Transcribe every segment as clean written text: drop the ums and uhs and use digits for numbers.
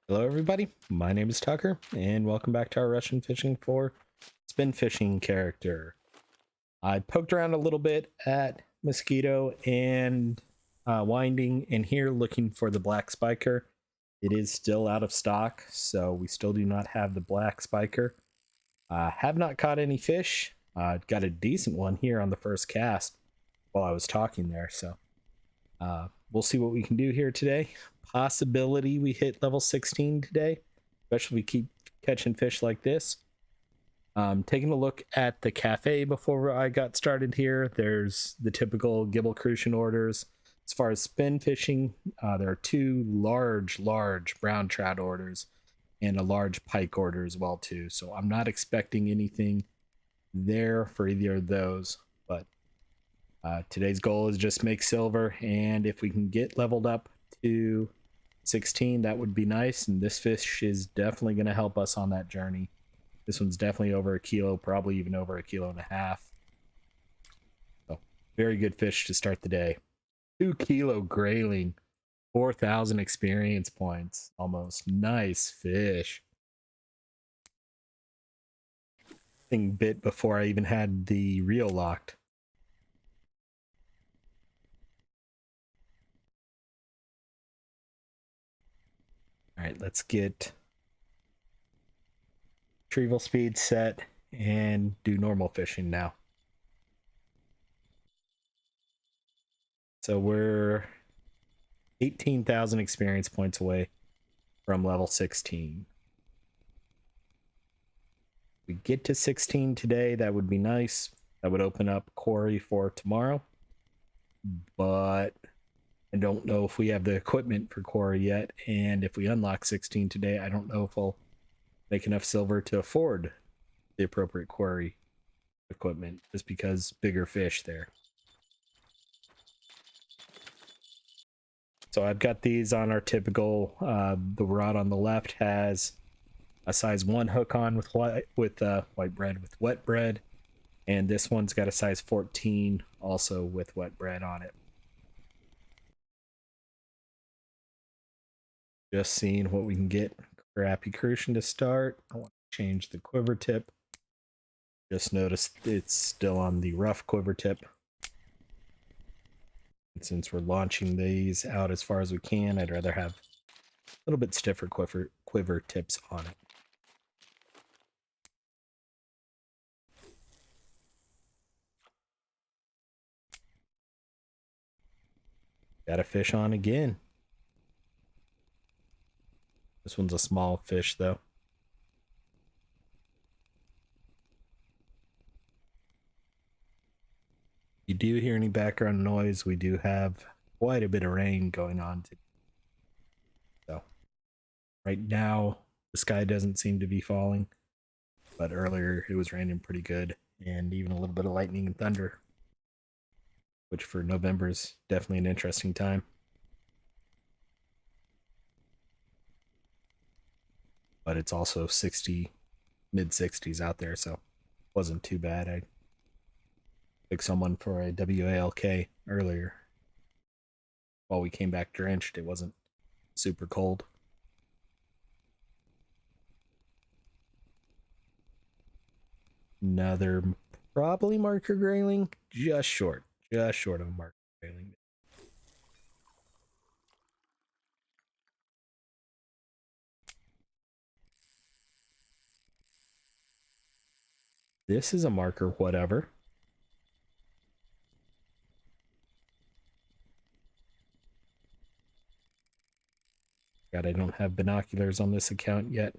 Hello, everybody. My name is Tucker, and welcome back to our Russian Fishing for Spin Fishing character. I poked around a little bit at Mosquito and Winding in here looking for the black spiker. It is still out of stock, so we still do not have the black spiker. Have not caught any fish. Got a decent one here on the first cast while I was talking there, so we'll see what we can do here today. Possibility we hit level 16 today, especially if we keep catching fish like this. Taking a look at the cafe before I got started here, there's the typical gibble crucian orders. As far as spin fishing, there are two large brown trout orders and a large pike order as well too. So I'm not expecting anything there for either of those, but today's goal is just make silver, and if we can get leveled up to 16, that would be nice. And this fish is definitely going to help us on that journey. This one's definitely over a kilo, probably even over a kilo and a half. So very good fish to start the day. 2 kilo grayling, 4,000 experience points, almost. Nice fish. Thing bit before I even had the reel locked. All right, let's get retrieval speed set and do normal fishing now. So we're 18,000 experience points away from level 16. If we get to 16 today, that would be nice. That would open up quarry for tomorrow. But I don't know if we have the equipment for quarry yet. And if we unlock 16 today, I don't know if we'll make enough silver to afford the appropriate quarry equipment, just because bigger fish there. So I've got these on our typical, the rod on the left has a size 1 hook on with white bread with wet bread, and this one's got a size 14 also with wet bread on it. Just seeing what we can get. Crappy crucian to start. I want to change the quiver tip. Just noticed it's still on the rough quiver tip. And since we're launching these out as far as we can, I'd rather have a little bit stiffer quiver tips on it. Got a fish on again. This one's a small fish though. You do hear any background noise, we do have quite a bit of rain going on today. So right now the sky doesn't seem to be falling, but earlier it was raining pretty good, and even a little bit of lightning and thunder, which for November is definitely an interesting time. But it's also 60, mid 60s out there, so it wasn't too bad. I took someone for a WALK earlier. While we came back drenched, it wasn't super cold. Another probably marker grayling, just short of a marker grayling. This is a marker whatever. God, I don't have binoculars on this account yet.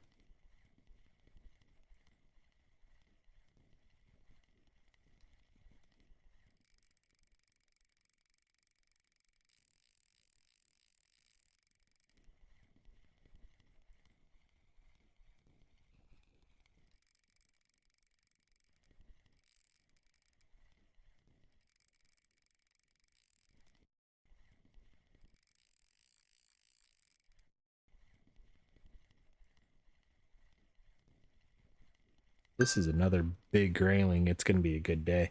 This is another big grayling. It's going to be a good day.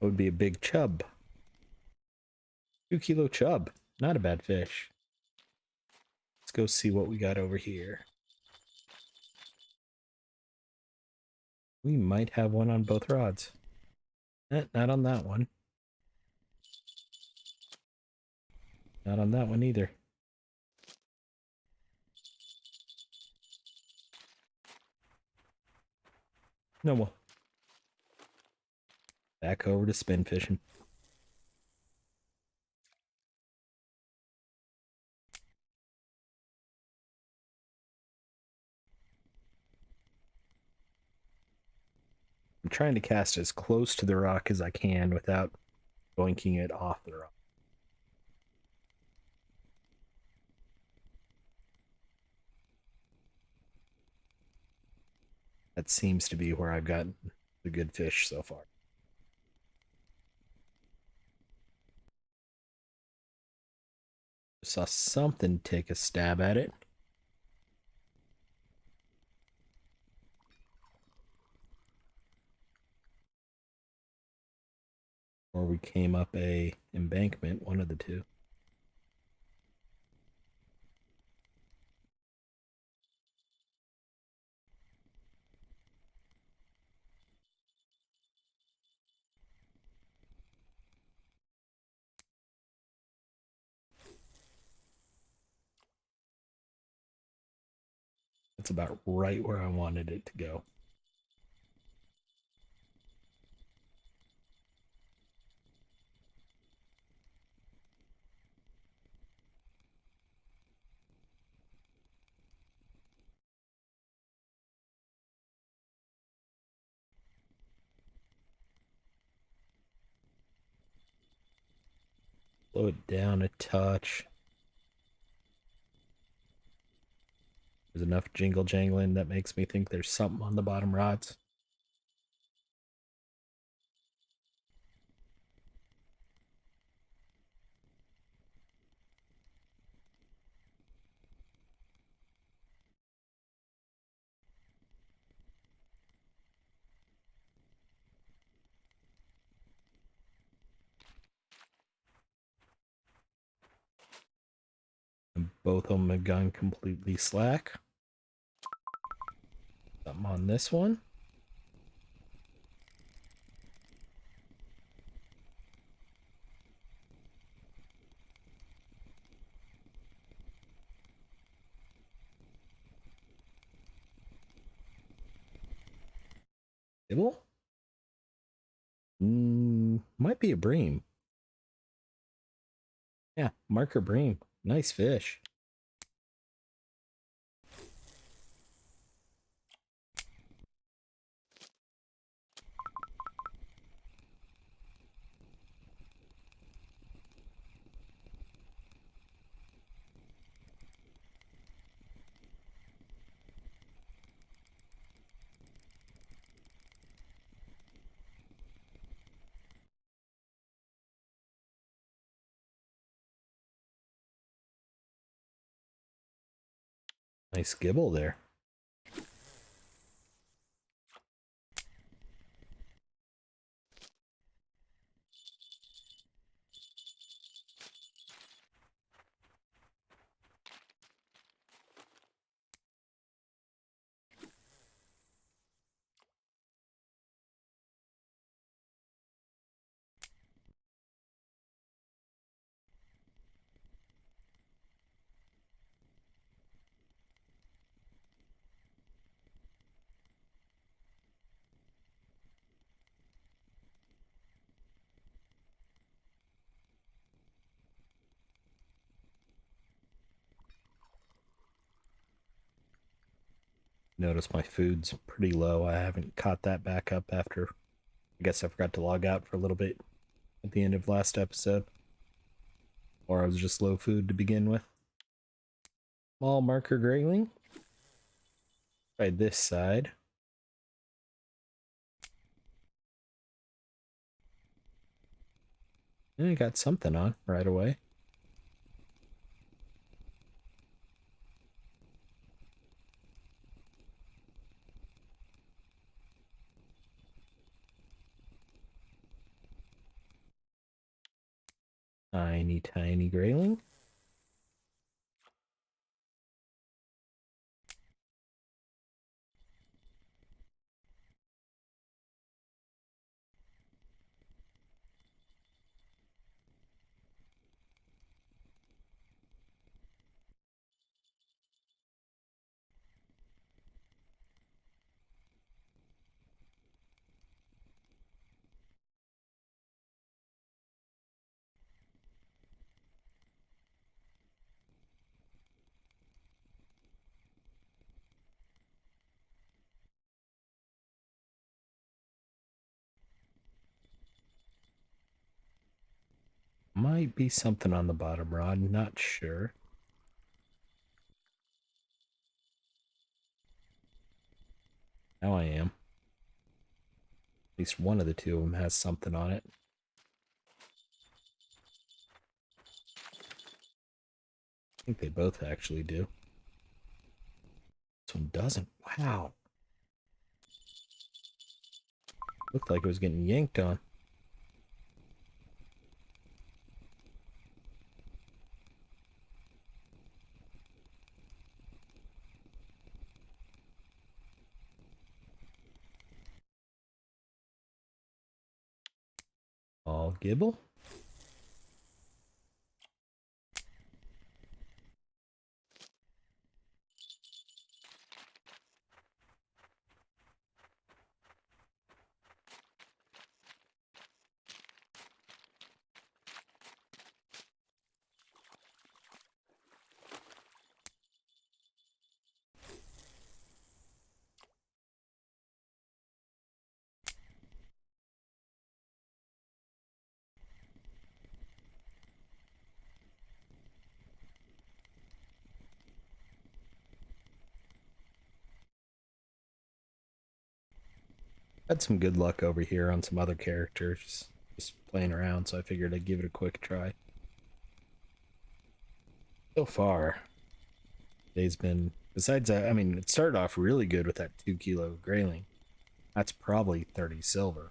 That would be a big chub. 2 kilo chub. Not a bad fish. Let's go see what we got over here. We might have one on both rods. Not on that one. Not on that one either. No more. Back over to spin fishing. I'm trying to cast as close to the rock as I can without boinking it off the rock. That seems to be where I've gotten the good fish so far. Saw something take a stab at it. Or we came up a embankment, one of the two. That's about right where I wanted it to go. Slow it down a touch. There's enough jingle jangling that makes me think there's something on the bottom rods. And both of them have gone completely slack. Something on this one. Dibble? Might be a bream. Yeah, marker bream. Nice fish. Nice gibble there. Notice my food's pretty low. I haven't caught that back up after. I guess I forgot to log out for a little bit at the end of last episode. Or I was just low food to begin with. Small marker grayling. Try this side. And I got something on right away. Tiny, tiny grayling. Might be something on the bottom rod, not sure. Now I am. At least one of the two of them has something on it. I think they both actually do. This one doesn't. Wow. Looked like it was getting yanked on. All gibble. Had some good luck over here on some other characters, just playing around, so I figured I'd give it a quick try. So far, today's been, besides that, I mean, it started off really good with that 2 kilo grayling. That's probably 30 silver.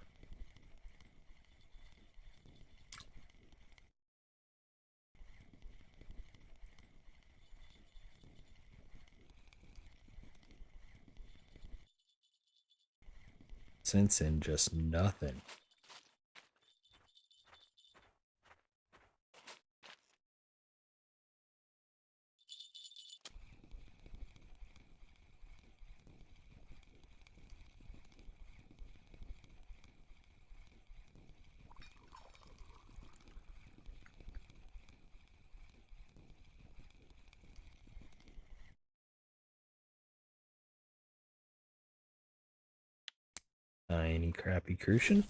Since then, just nothing. Tiny crappy crucian.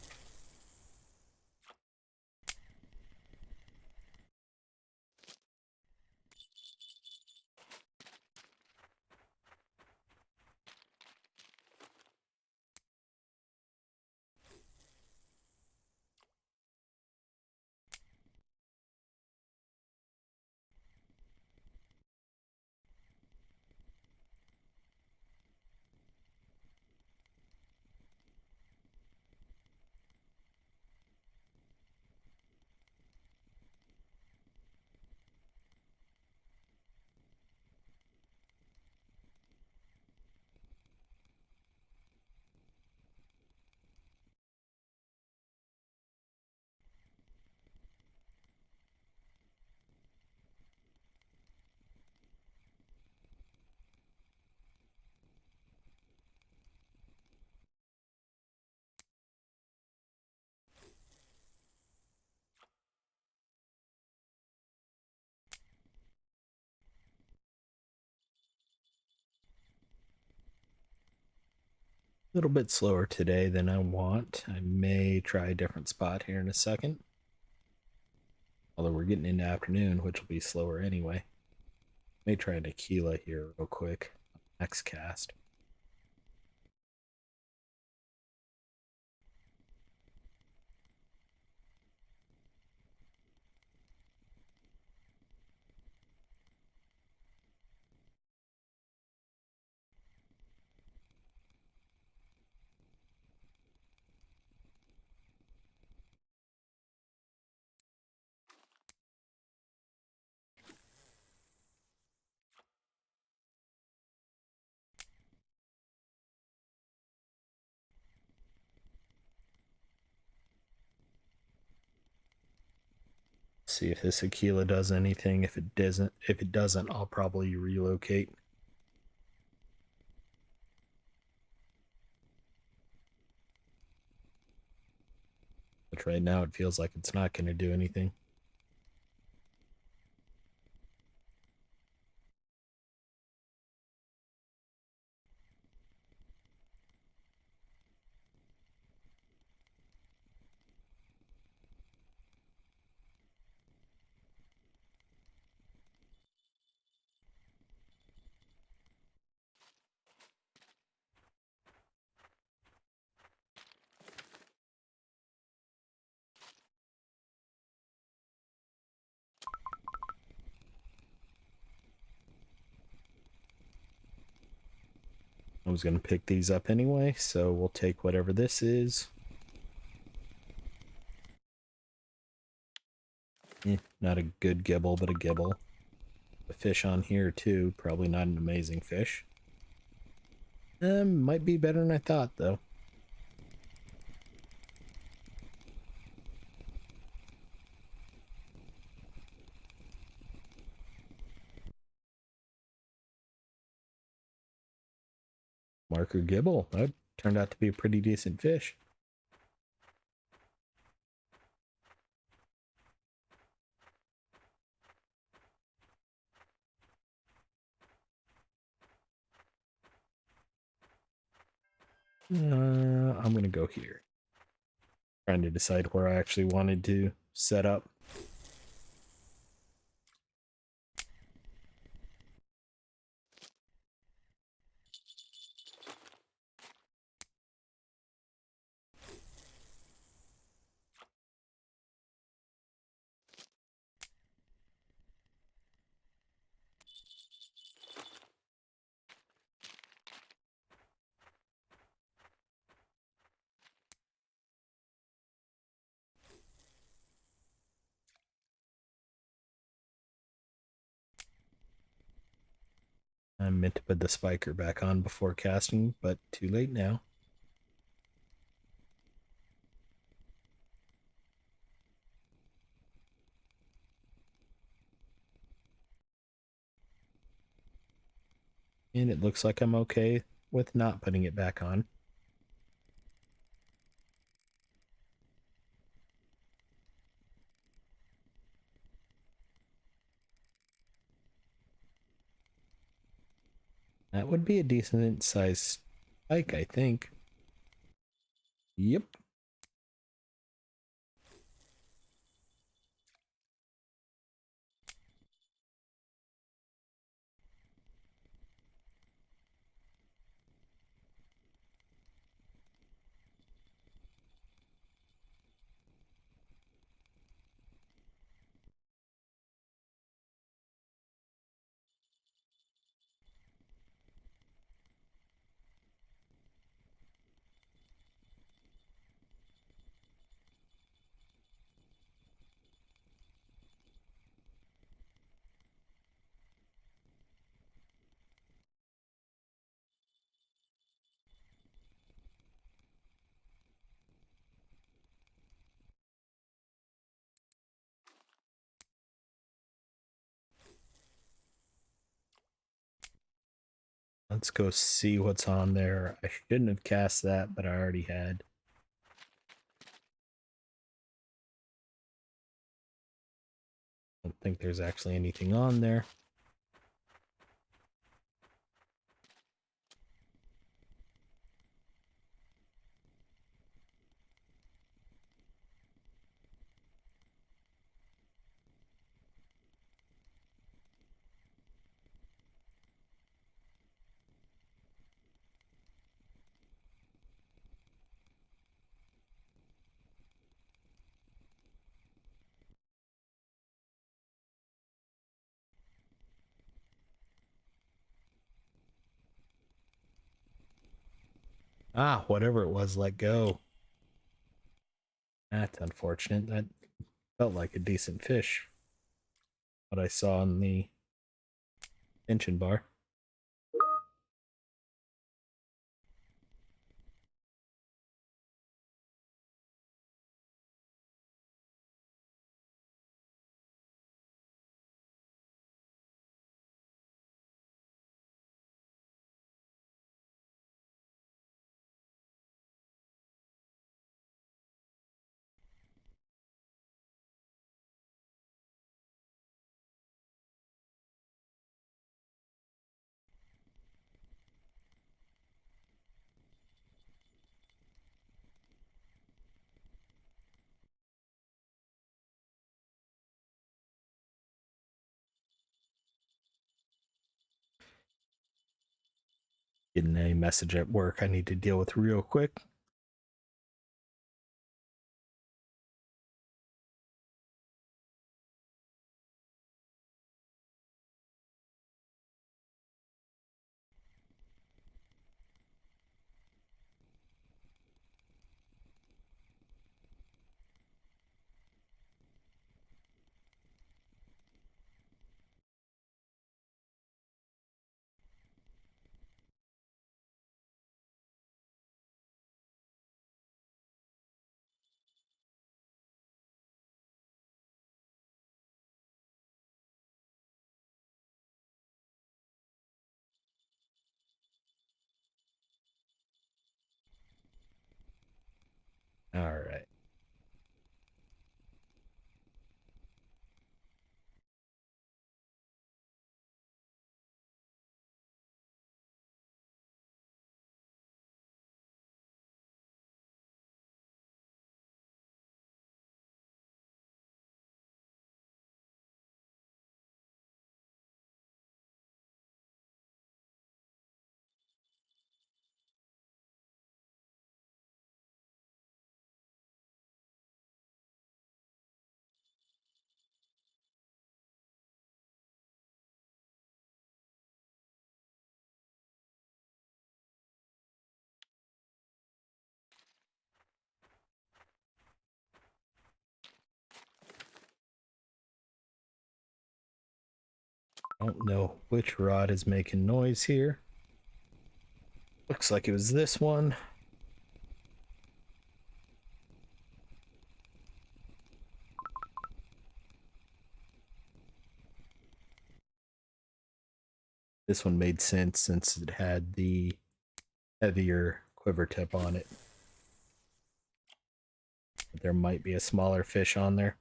A little bit slower today than I want. I may try a different spot here in a second. Although we're getting into afternoon, which will be slower anyway. May try an Aquila here real quick. Next cast. see if this Aquila does anything. If it doesn't, I'll probably relocate. But right now it feels like it's not going to do anything. I was going to pick these up anyway, so we'll take whatever this is. Not a good gibble, but a gibble. A fish on here too, probably not an amazing fish. Might be better than I thought though. Marker gibble. That turned out to be a pretty decent fish. I'm gonna go here. Trying to decide where I actually wanted to set up. I meant to put the spiker back on before casting, but too late now. And it looks like I'm okay with not putting it back on. That would be a decent sized spike, I think. Yep. Let's go see what's on there. I shouldn't have cast that, but I already had. I don't think there's actually anything on there. Ah, whatever it was, let go. That's unfortunate. That felt like a decent fish. What I saw in the tension bar. Getting a message at work I need to deal with real quick. All right. I don't know which rod is making noise here. Looks like it was this one. This one made sense since it had the heavier quiver tip on it. But there might be a smaller fish on there.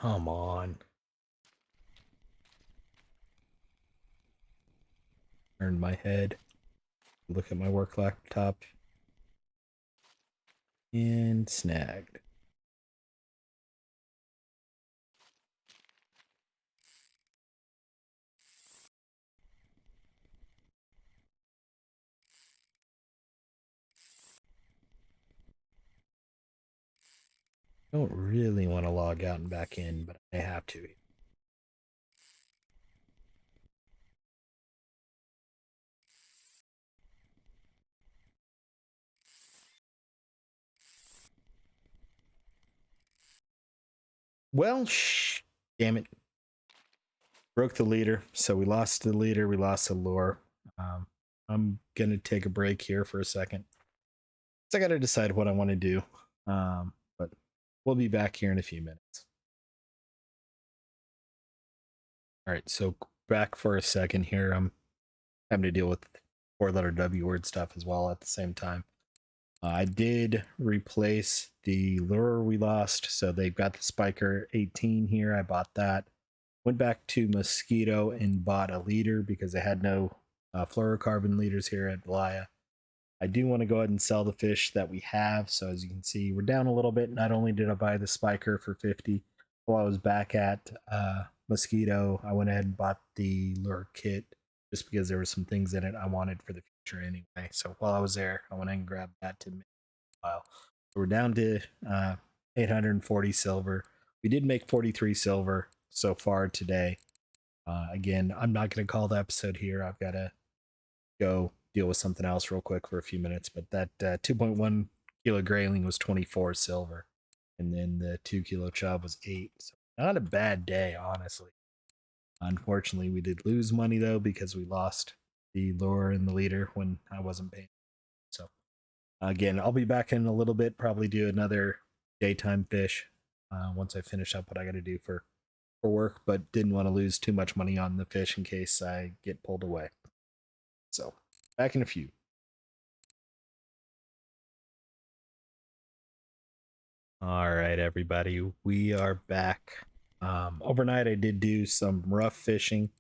Come on. Turned my head. Look at my work laptop. And snagged. Don't really want to log out and back in, but I have to. Well, damn it. Broke the leader, so we lost the leader, we lost the lure. I'm gonna take a break here for a second. So I gotta decide what I want to do. But we'll be back here in a few minutes. All right, so back for a second here. I'm having to deal with 4-letter W word stuff as well at the same time. I did replace the lure we lost, so they've got the Spiker 18 here. I bought that. Went back to Mosquito and bought a leader because they had no fluorocarbon leaders here at Belaya. I do want to go ahead and sell the fish that we have. So as you can see, we're down a little bit. Not only did I buy the Spiker for 50, while I was back at Mosquito, I went ahead and bought the lure kit just because there were some things in it I wanted for the future anyway. So while I was there, I went ahead and grabbed that to make a while. So we're down to 840 silver. We did make 43 silver so far today. Again, I'm not going to call the episode here. I've got to go deal with something else real quick for a few minutes. But that 2.1 kilo grayling was 24 silver, and then the 2 kilo chub was 8. So not a bad day, honestly. Unfortunately, we did lose money though because we lost the lure and the leader when I wasn't paying. So again, I'll be back in a little bit. Probably do another daytime fish once I finish up what I got to do for work, but didn't want to lose too much money on the fish in case I get pulled away. So back in a few. All right, everybody, we are back. Overnight, I did do some rough fishing.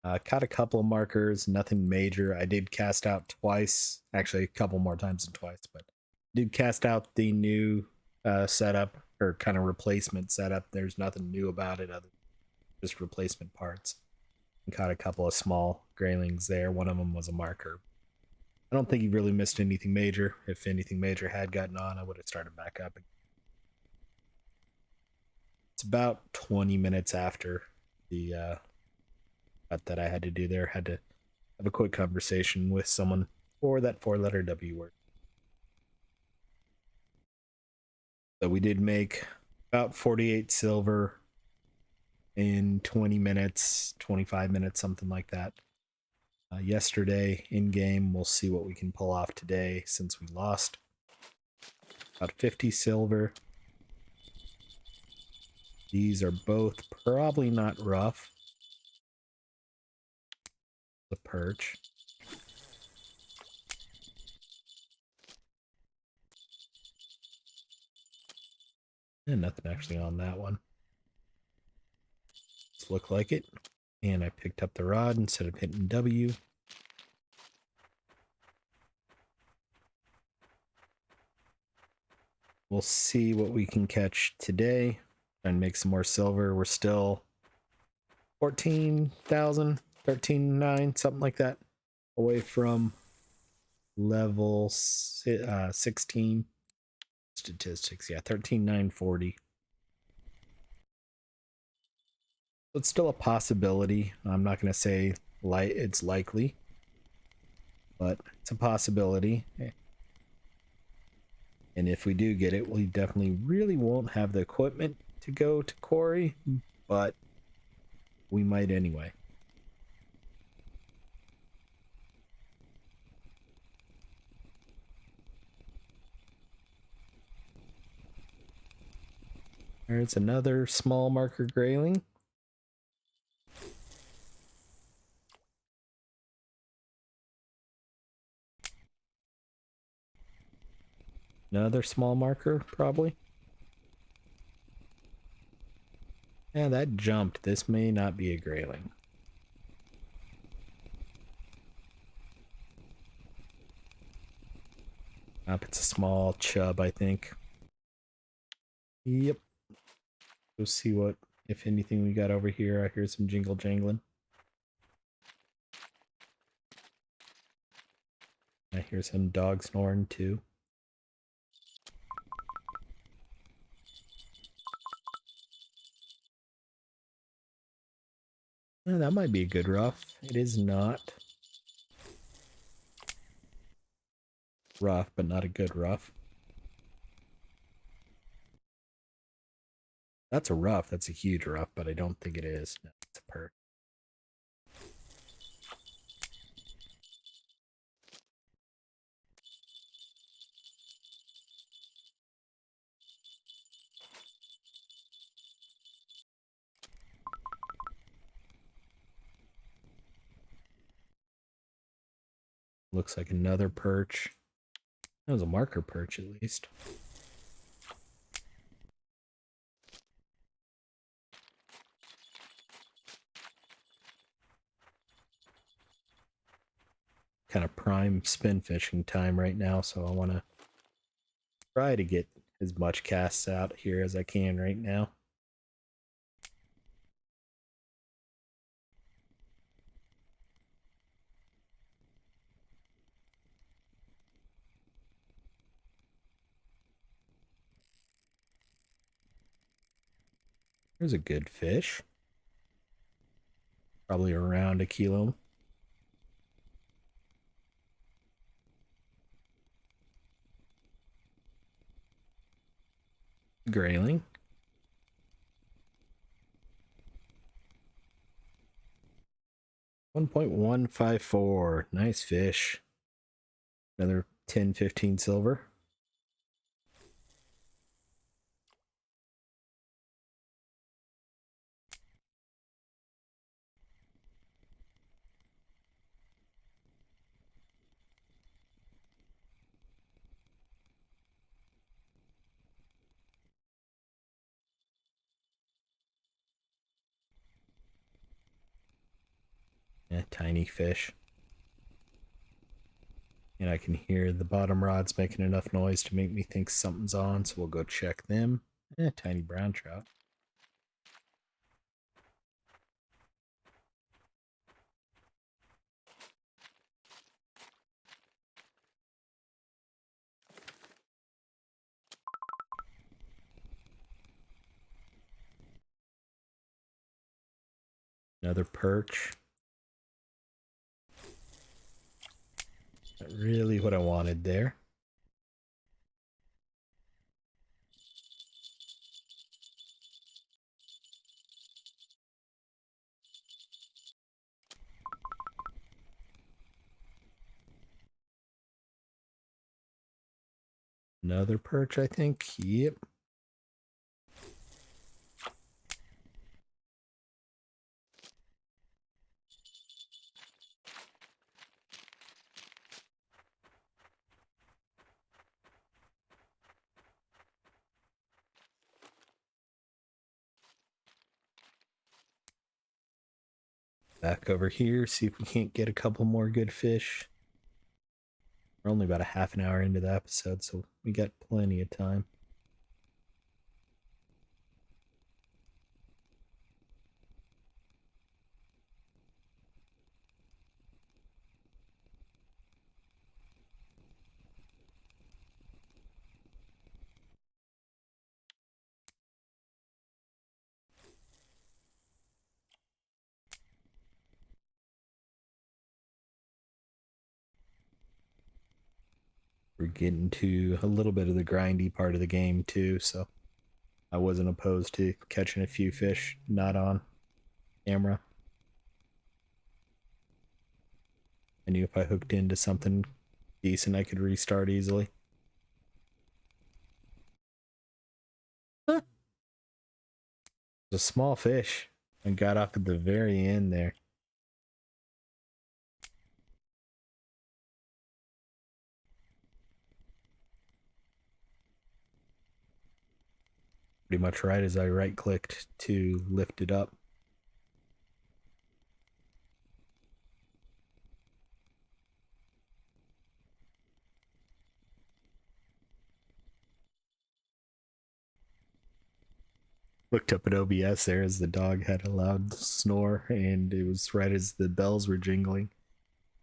Caught a couple of markers, nothing major. I did cast out twice, actually a couple more times than twice, but did cast out the new setup or kind of replacement setup. There's nothing new about it other than just replacement parts. And caught a couple of small graylings there. One of them was a marker. I don't think he really missed anything major. If anything major had gotten on, I would have started back up. It's about 20 minutes after the cut that I had to do there. Had to have a quick conversation with someone for that 4-letter W word. So we did make about 48 silver in 20 minutes, 25 minutes, something like that. Yesterday in game, we'll see what we can pull off today since we lost. About 50 silver. These are both probably not rough. The perch. And nothing actually on that one. Let's look like it. And I picked up the rod instead of hitting W. We'll see what we can catch today and make some more silver. We're still 14,000, 13,900, something like that, away from level 16 statistics. Yeah, 13,940. It's still a possibility. I'm not going to say it's likely, but it's a possibility. And if we do get it, we definitely really won't have the equipment to go to quarry, but we might anyway. There's another small marker grayling. Another small marker, probably. Yeah, that jumped. This may not be a grayling. Nope, it's a small chub, I think. Yep. Go see what, if anything, we got over here. I hear some jingle jangling. I hear some dog snoring too. That might be a good rough. It is not rough, but not a good rough. That's a rough. That's a huge rough, but I don't think it is. No, it's a perch. Looks like another perch. That was a marker perch, at least. Kind of prime spin fishing time right now, so I want to try to get as much casts out here as I can right now. There's a good fish. Probably around a kilo. Grayling. 1.154. Nice fish. Another 10, 15 silver. Tiny fish. And I can hear the bottom rods making enough noise to make me think something's on, so we'll go check them. Tiny brown trout. Another perch. Not really what I wanted there. Another perch, I think. Yep. Back over here, see if we can't get a couple more good fish. We're only about a half an hour into the episode, so we got plenty of time. We're getting to a little bit of the grindy part of the game too, so I wasn't opposed to catching a few fish not on camera. I knew if I hooked into something decent, I could restart easily. Huh. It was a small fish and got off at the very end there. Pretty much right as I right clicked to lift it up. Looked up at OBS there as the dog had a loud snore, and it was right as the bells were jingling.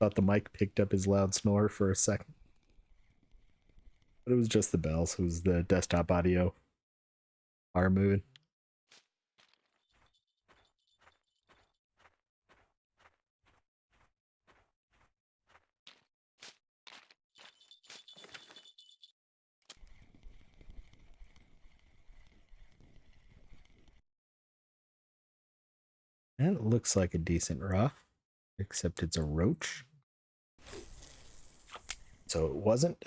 Thought the mic picked up his loud snore for a second. But it was just the bells. It was the desktop audio arm moving. And it looks like a decent rough, except it's a roach. So it wasn't.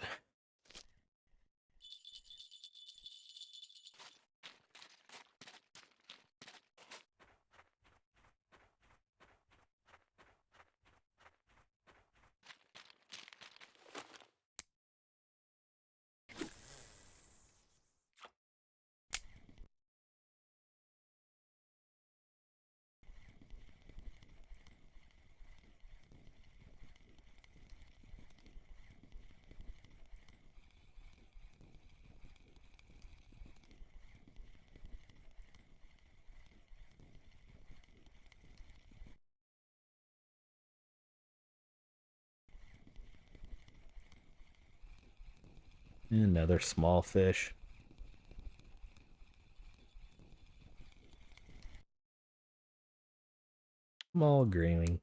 Another small fish. Small greening.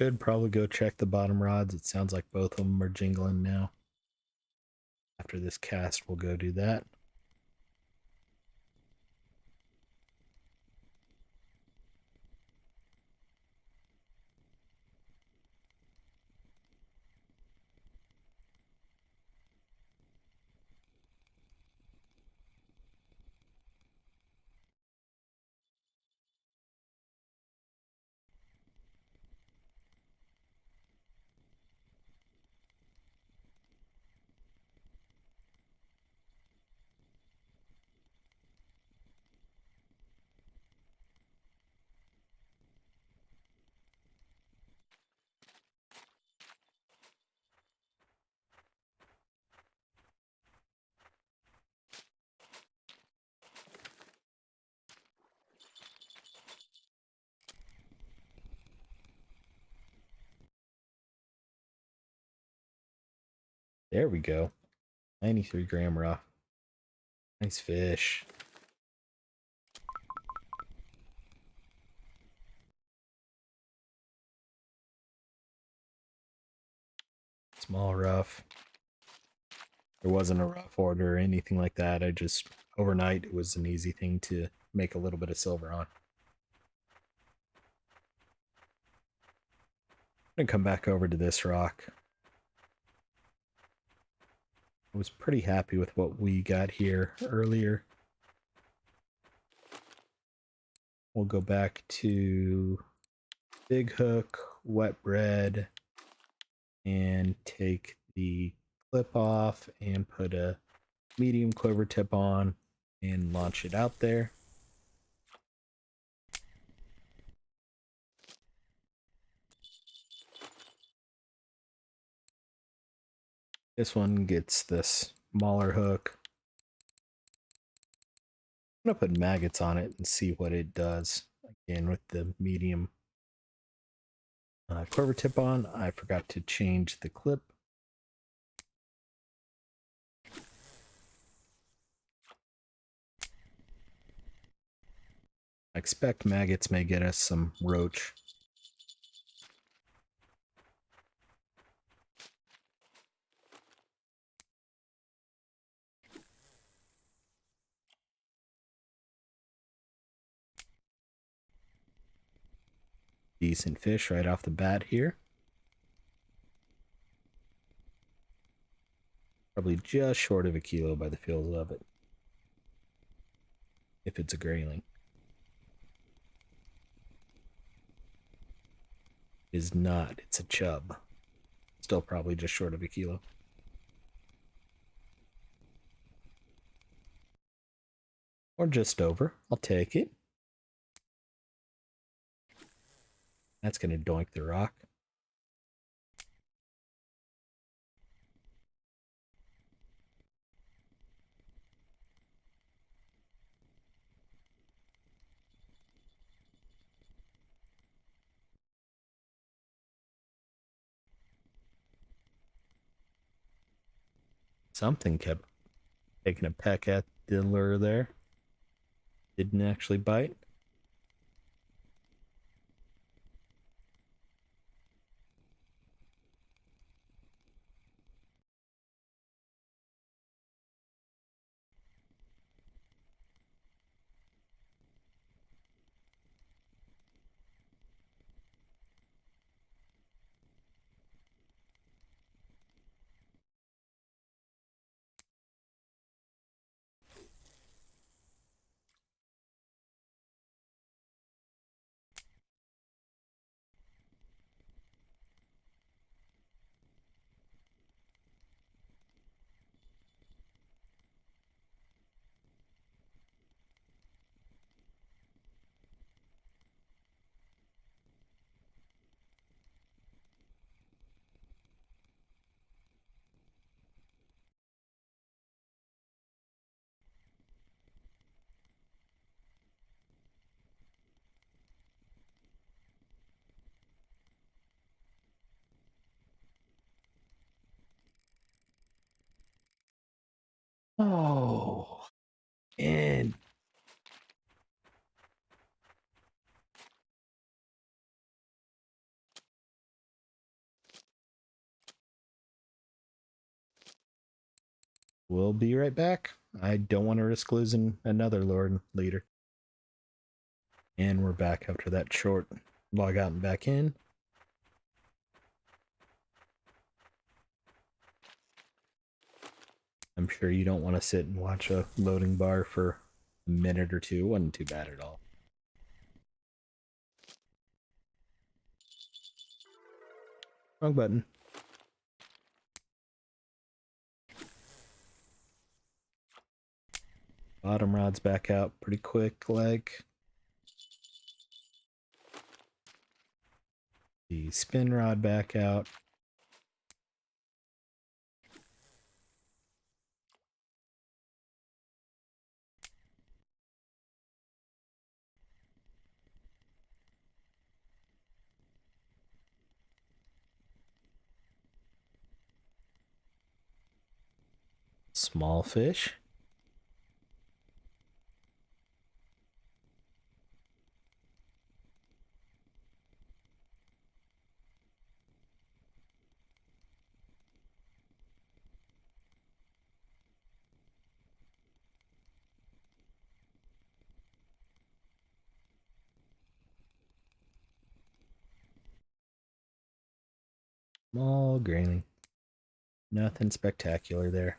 should probably go check the bottom rods. It sounds like both of them are jingling now. After this cast, we'll go do that. There we go. 93-gram rough. Nice fish. Small rough. There wasn't a rough order or anything like that. I just, overnight, it was an easy thing to make a little bit of silver on. I'm gonna come back over to this rock. I was pretty happy with what we got here earlier. We'll go back to Big Hook, Wet Bread, and take the clip off and put a medium quiver tip on and launch it out there. This one gets this smaller hook. I'm gonna put maggots on it and see what it does. Again, with the medium quiver tip on, I forgot to change the clip. I expect maggots may get us some roach. Decent fish right off the bat here. Probably just short of a kilo by the feels of it. If it's a grayling. It is not, it's a chub. Still probably just short of a kilo. Or just over. I'll take it. That's going to doink the rock. Something kept taking a peck at the lure there. Didn't actually bite. We'll be right back. I don't want to risk losing another Lord leader. And we're back after that short log out and back in. I'm sure you don't want to sit and watch a loading bar for a minute or two. Wasn't too bad at all. Wrong button. Bottom rod's back out pretty quick, like. The spin rod back out. Small fish. Small graining. Nothing spectacular there.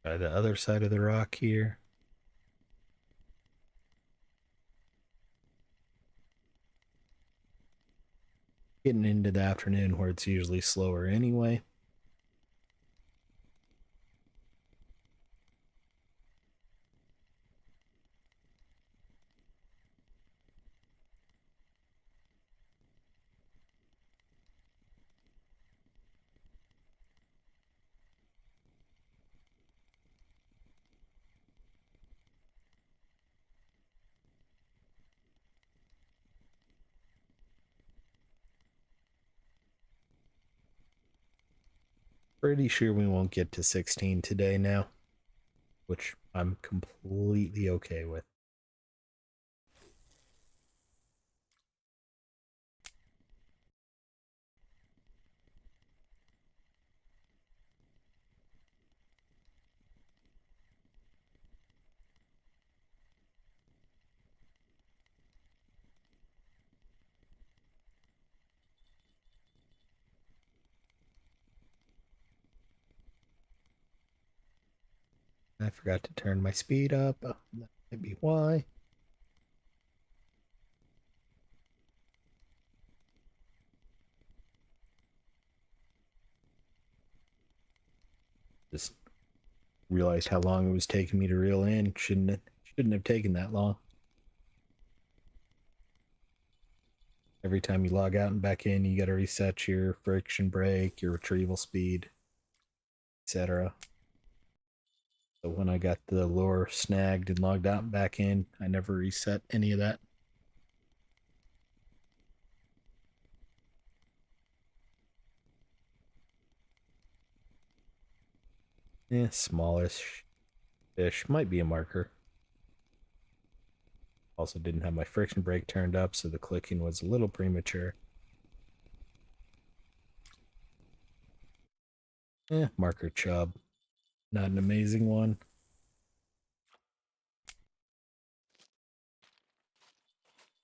Try the other side of the rock here. Getting into the afternoon where it's usually slower anyway. Pretty sure we won't get to 16 today now, which I'm completely okay with. I forgot to turn my speed up. That might be why. Just realized how long it was taking me to reel in. Shouldn't have taken that long. Every time you log out and back in, you got to reset your friction brake, your retrieval speed, etc. So when I got the lure snagged and logged out and back in, I never reset any of that. Smallish fish. Might be a marker. Also didn't have my friction brake turned up, so the clicking was a little premature. Marker chub. Not an amazing one.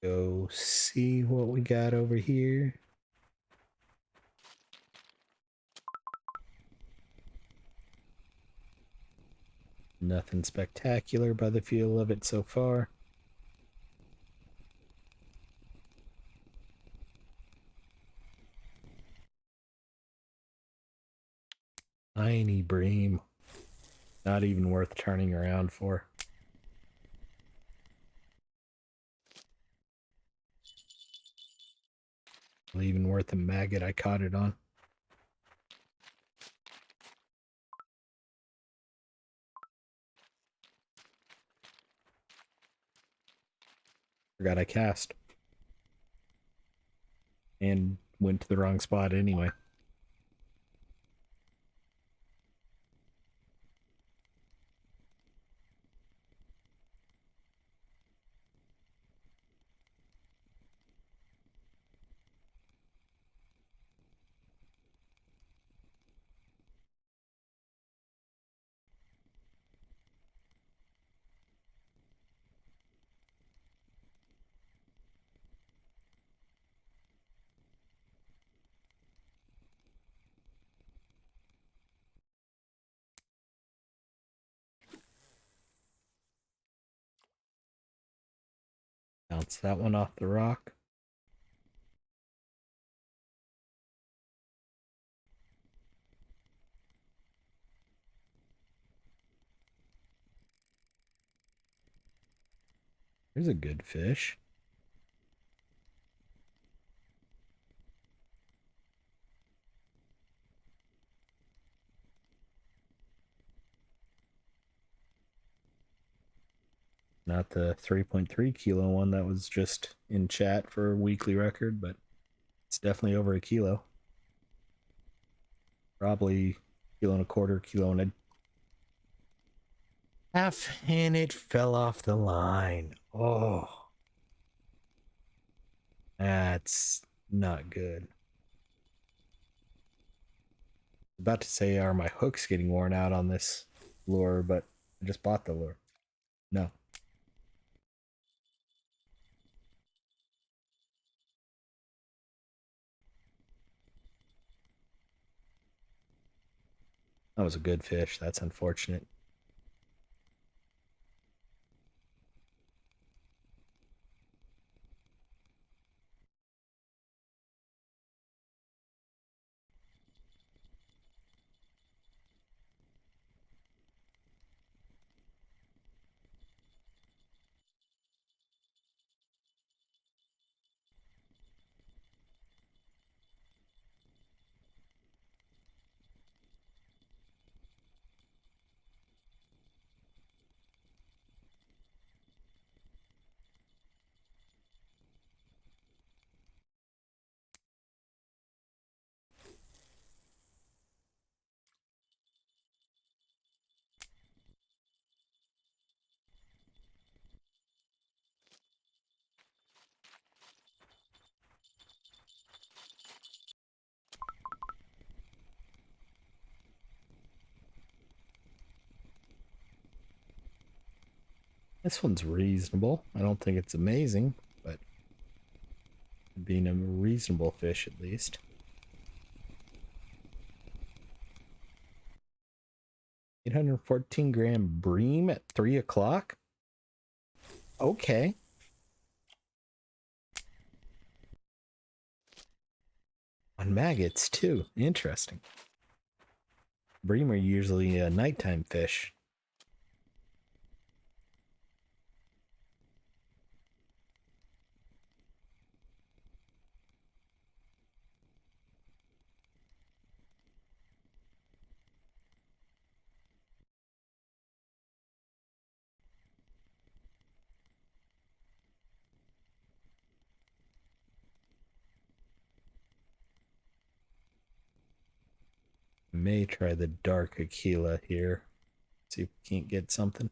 Go see what we got over here. Nothing spectacular by the feel of it so far. Tiny bream. Not even worth turning around for. Not even worth the maggot I caught it on. Forgot I cast. And went to the wrong spot anyway. Bounce that one off the rock. There's a good fish. Not the 3.3 kilo one that was just in chat for a weekly record, but it's definitely over a kilo. Probably kilo and a quarter, kilo and a half, and it fell off the line. Oh, that's not good. About to say, are my hooks getting worn out on this lure, but I just bought the lure. No. That was a good fish. That's unfortunate. This one's reasonable. I don't think it's amazing, but being a reasonable fish at least. 814-gram bream at 3 o'clock? Okay. On maggots, too. Interesting. Bream are usually a nighttime fish. May try the dark Aquila here. See if we can't get something.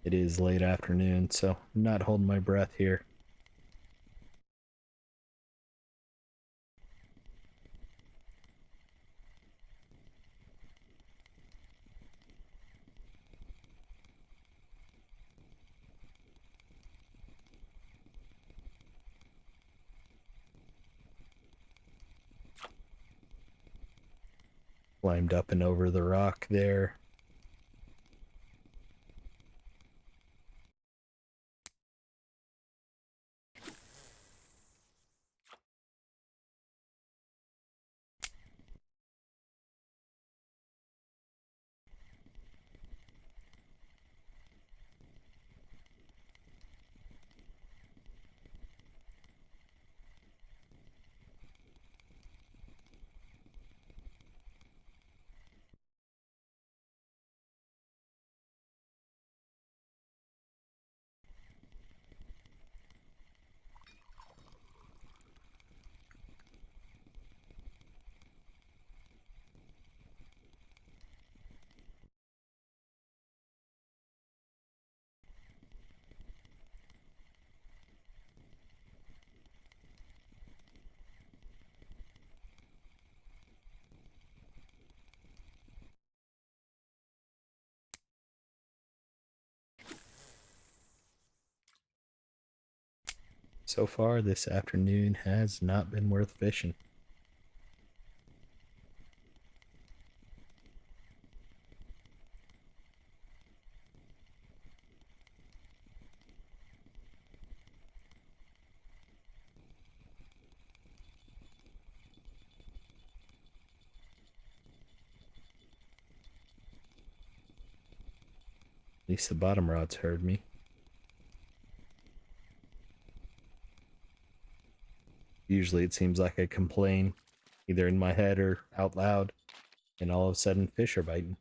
It is late afternoon, so I'm not holding my breath here. Climbed up and over the rock there. So far, this afternoon has not been worth fishing. At least the bottom rods heard me. Usually it seems like I complain, either in my head or out loud, and all of a sudden fish are biting.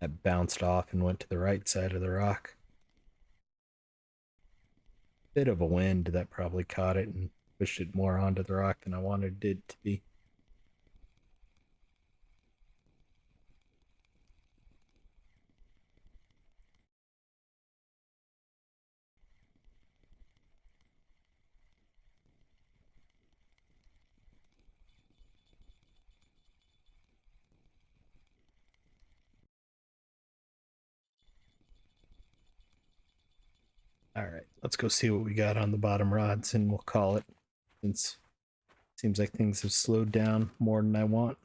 That bounced off and went to the right side of the rock. Bit of a wind that probably caught it and pushed it more onto the rock than I wanted it to be. All right, let's go see what we got on the bottom rods and we'll call it, since it seems like things have slowed down more than I want.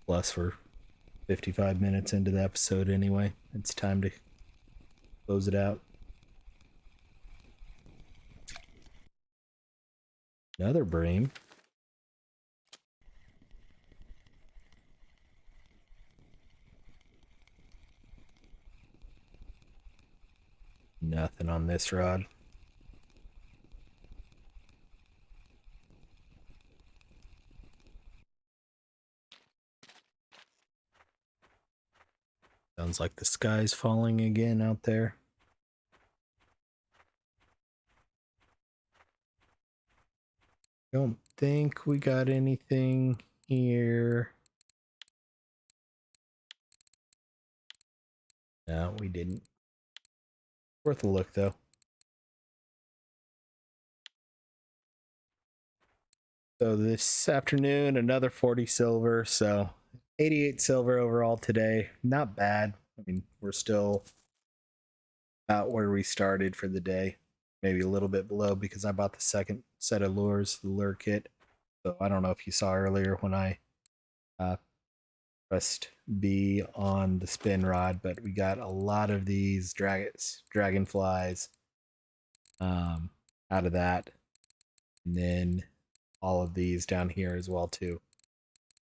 Plus, we're 55 minutes into the episode anyway. It's time to close it out. Another bream. Nothing on this rod. Sounds like the sky's falling again out there. Don't think we got anything here. No, we didn't. Worth a look though. So this afternoon, another 40 silver. So 88 silver overall today. Not bad. I mean, we're still about where we started for the day. Maybe a little bit below because I bought the second set of lures, the lure kit. So I don't know if you saw earlier when I pressed B on the spin rod, but we got a lot of these dragonflies out of that. And then all of these down here as well too.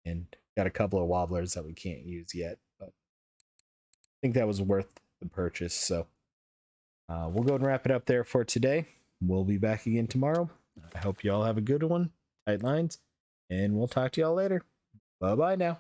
And got a couple of wobblers that we can't use yet, but I think that was worth the purchase. So we'll go and wrap it up there for today. We'll be back again tomorrow. I hope you all have a good one. Tight lines. And we'll talk to y'all later. Bye-bye now.